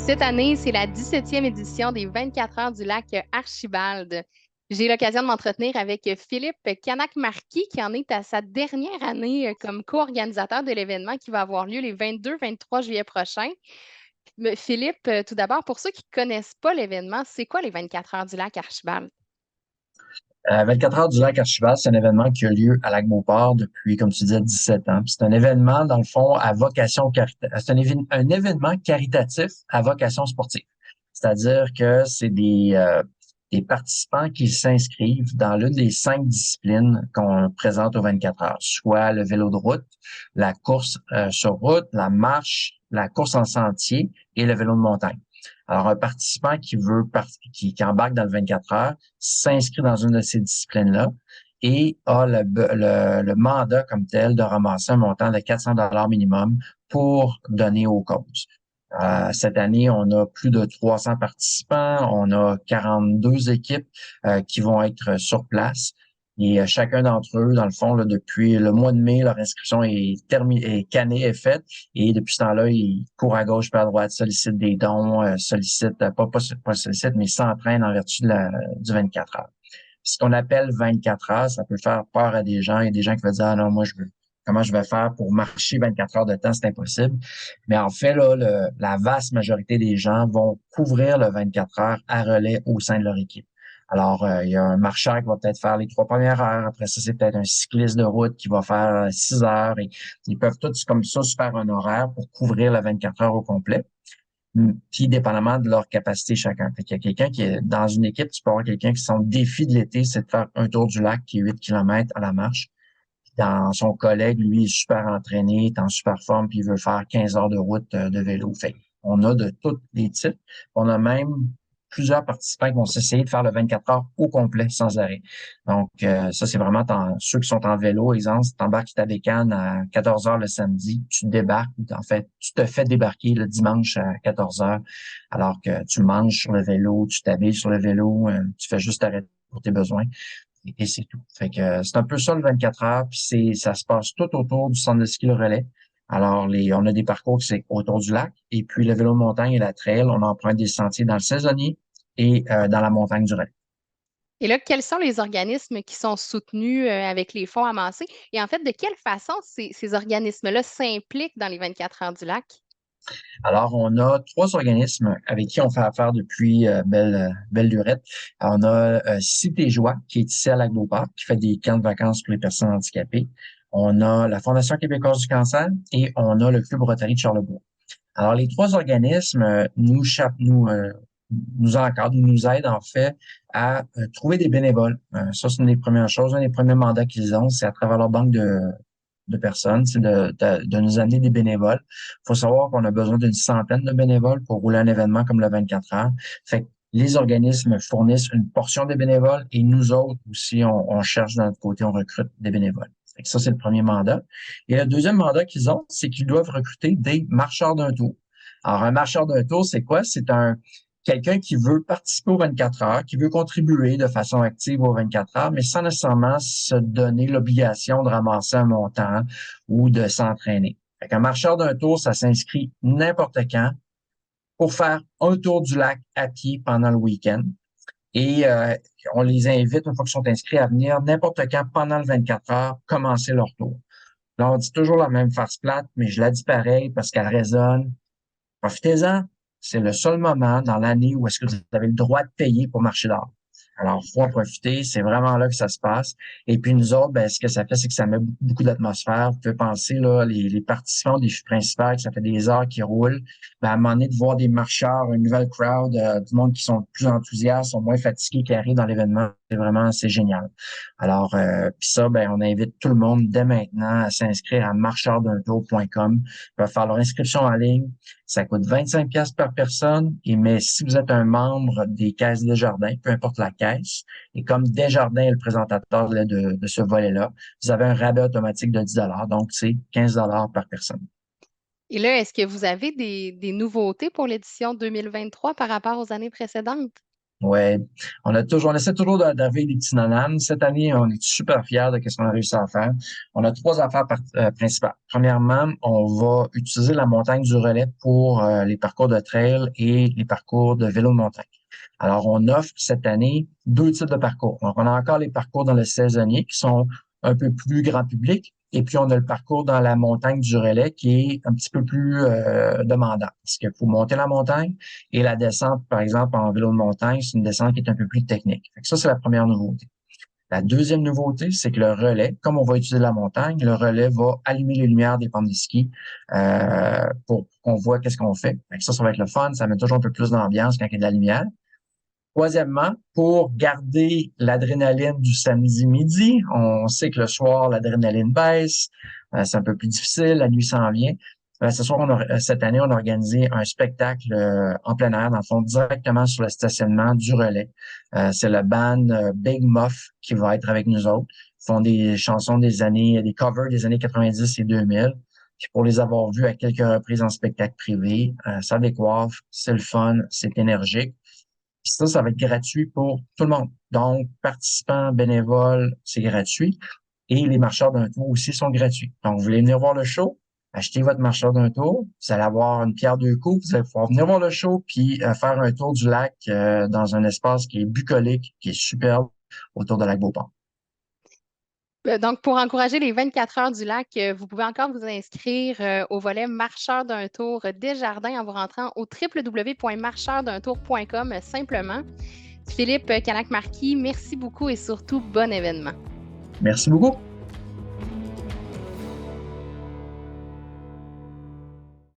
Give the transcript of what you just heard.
Cette année, c'est la 17e édition des 24 heures du lac Archibald. J'ai eu l'occasion de m'entretenir avec Philippe Canac-Marquis, qui en est à sa dernière année comme co-organisateur de l'événement qui va avoir lieu les 22-23 juillet prochains. Mais Philippe, tout d'abord, pour ceux qui ne connaissent pas l'événement, c'est quoi les 24 heures du lac Archibald? 24 heures du lac Archibald, c'est un événement qui a lieu à Lac-Beauport depuis, comme tu disais, 17 ans. Puis c'est un événement, dans le fond, à vocation caritative. C'est un événement caritatif à vocation sportive. C'est-à-dire que c'est des participants qui s'inscrivent dans l'une des 5 disciplines qu'on présente aux 24 heures, soit le vélo de route, la course sur route, la marche, la course en sentier et le vélo de montagne. Alors, un participant qui embarque dans le 24 heures s'inscrit dans une de ces disciplines-là et a le mandat comme tel de ramasser un montant de 400 dollars minimum pour donner aux causes. Cette année, on a plus de 300 participants, on a 42 équipes qui vont être sur place. Et chacun d'entre eux, dans le fond, là, depuis le mois de mai, leur inscription est cannée, est faite. Et depuis ce temps-là, ils courent à gauche, pas à droite, sollicitent des dons, pas sollicitent, mais s'entraînent en vertu du 24 heures. Ce qu'on appelle 24 heures, ça peut faire peur à des gens. Il y a des gens qui vont dire, ah non, moi, comment je vais faire pour marcher 24 heures de temps? C'est impossible. Mais en fait, là, la vaste majorité des gens vont couvrir le 24 heures à relais au sein de leur équipe. Alors, il y a un marcheur qui va peut-être faire les 3 premières heures. Après ça, c'est peut-être un cycliste de route qui va faire 6 heures. Et ils peuvent tous comme ça se faire un horaire pour couvrir le 24 heures au complet. Puis dépendamment de leur capacité chacun. Fait qu'il y a quelqu'un qui est dans une équipe, tu peux avoir quelqu'un qui son défi de l'été, c'est de faire un tour du lac qui est 8 kilomètres à la marche. Dans son collègue, lui, est super entraîné, est en super forme, puis il veut faire 15 heures de route de vélo. Fait on a de tous les types. On a même plusieurs participants qui vont s'essayer de faire le 24 heures au complet, sans arrêt. Donc, ça, c'est vraiment ceux qui sont en vélo, exemple, si tu embarques ta bécane à 14 heures le samedi, tu débarques, en fait, tu te fais débarquer le dimanche à 14 heures, alors que tu manges sur le vélo, tu t'habilles sur le vélo, tu fais juste arrêter pour tes besoins. Et c'est tout. Fait que c'est un peu ça le 24 heures, puis ça se passe tout autour du centre de ski Le Relais. Alors, on a des parcours qui c'est autour du lac, et puis le vélo de montagne et la trail, on emprunte des sentiers dans le saisonnier et dans la montagne du Relais. Et là, quels sont les organismes qui sont soutenus avec les fonds amassés? Et en fait, de quelle façon ces organismes-là s'impliquent dans les 24 heures du lac? Alors, on a 3 organismes avec qui on fait affaire depuis belle lurette. Alors, on a Cité Joie, qui est ici à Lac-Beauport, qui fait des camps de vacances pour les personnes handicapées. On a la Fondation québécoise du cancer et on a le Club Rotary de Charlebourg. Alors, les 3 organismes nous encadrent, nous aident en fait à trouver des bénévoles. Ça, c'est une des premières choses. Un des premiers mandats qu'ils ont, c'est à travers leur banque de personnes, c'est de nous amener des bénévoles. Il faut savoir qu'on a besoin d'une centaine de bénévoles pour rouler un événement comme le 24 heures. Fait que les organismes fournissent une portion des bénévoles et nous autres aussi, on cherche de notre côté, on recrute des bénévoles. Fait que ça, c'est le premier mandat. Et le deuxième mandat qu'ils ont, c'est qu'ils doivent recruter des marcheurs d'un tour. Alors, un marcheur d'un tour, c'est quoi? C'est quelqu'un qui veut participer aux 24 heures, qui veut contribuer de façon active aux 24 heures, mais sans nécessairement se donner l'obligation de ramasser un montant ou de s'entraîner. Fait qu'un marcheur d'un tour, ça s'inscrit n'importe quand pour faire un tour du lac à pied pendant le week-end. Et on les invite, une fois qu'ils sont inscrits, à venir n'importe quand pendant le 24 heures commencer leur tour. Là, on dit toujours la même farce plate, mais je la dis pareil parce qu'elle résonne. Profitez-en. C'est le seul moment dans l'année où est-ce que vous avez le droit de payer pour marcher dehors. Alors, faut en profiter. C'est vraiment là que ça se passe. Et puis, nous autres, ben, ce que ça fait, c'est que ça met beaucoup d'atmosphère. Vous pouvez penser, là, les participants des défi principal, que ça fait des heures qu'ils roulent. Ben, à un moment donné, de voir des marcheurs, une nouvelle crowd, du monde qui sont plus enthousiastes, sont moins fatigués, qui arrivent dans l'événement, c'est génial. Alors, puis ça, ben, on invite tout le monde dès maintenant à s'inscrire à marcheurduntour.com. Ils peuvent faire leur inscription en ligne. Ça coûte 25 pièces par personne. Mais si vous êtes un membre des caisses Desjardins, peu importe la caisse, et comme Desjardins est le présentateur de ce volet-là, vous avez un rabais automatique de 10 dollars. Donc, c'est 15 dollars par personne. Et là, est-ce que vous avez des nouveautés pour l'édition 2023 par rapport aux années précédentes? Ouais, on essaie toujours d'arriver des petits nananes. Cette année, on est super fiers de ce qu'on a réussi à faire. On a 3 affaires principales. Premièrement, on va utiliser la montagne du relais pour les parcours de trail et les parcours de vélo de montagne. Alors, on offre cette année 2 types de parcours. Donc, on a encore les parcours dans le saisonnier qui sont un peu plus grand public. Et puis, on a le parcours dans la montagne du relais qui est un petit peu plus demandant. Parce qu'il faut monter la montagne et la descente, par exemple, en vélo de montagne, c'est une descente qui est un peu plus technique. Fait que ça, c'est la première nouveauté. La deuxième nouveauté, c'est que le relais, comme on va utiliser la montagne, le relais va allumer les lumières des pentes de ski pour qu'on voit qu'est-ce qu'on fait. Fait que ça va être le fun. Ça met toujours un peu plus d'ambiance quand il y a de la lumière. Troisièmement, pour garder l'adrénaline du samedi midi, on sait que le soir, l'adrénaline baisse, c'est un peu plus difficile, la nuit s'en vient. Ce soir, cette année, on a organisé un spectacle en plein air, dans le fond, directement sur le stationnement du relais. C'est le band Big Muff qui va être avec nous autres. Ils font des chansons des covers des années 90 et 2000. Puis pour les avoir vus à quelques reprises en spectacle privé, ça décoiffe, c'est le fun, c'est énergique. Puis ça va être gratuit pour tout le monde. Donc, participants, bénévoles, c'est gratuit. Et les marcheurs d'un tour aussi sont gratuits. Donc, vous voulez venir voir le show, achetez votre marcheur d'un tour. Vous allez avoir une pierre deux coups. Vous allez pouvoir venir voir le show puis faire un tour du lac dans un espace qui est bucolique, qui est superbe autour de lac Beauport. Donc, pour encourager les 24 heures du lac, vous pouvez encore vous inscrire au volet Marcheur d'un tour Desjardins en vous rentrant au www.marcheurduntour.com simplement. Philippe Canac-Marquis, merci beaucoup et surtout bon événement. Merci beaucoup.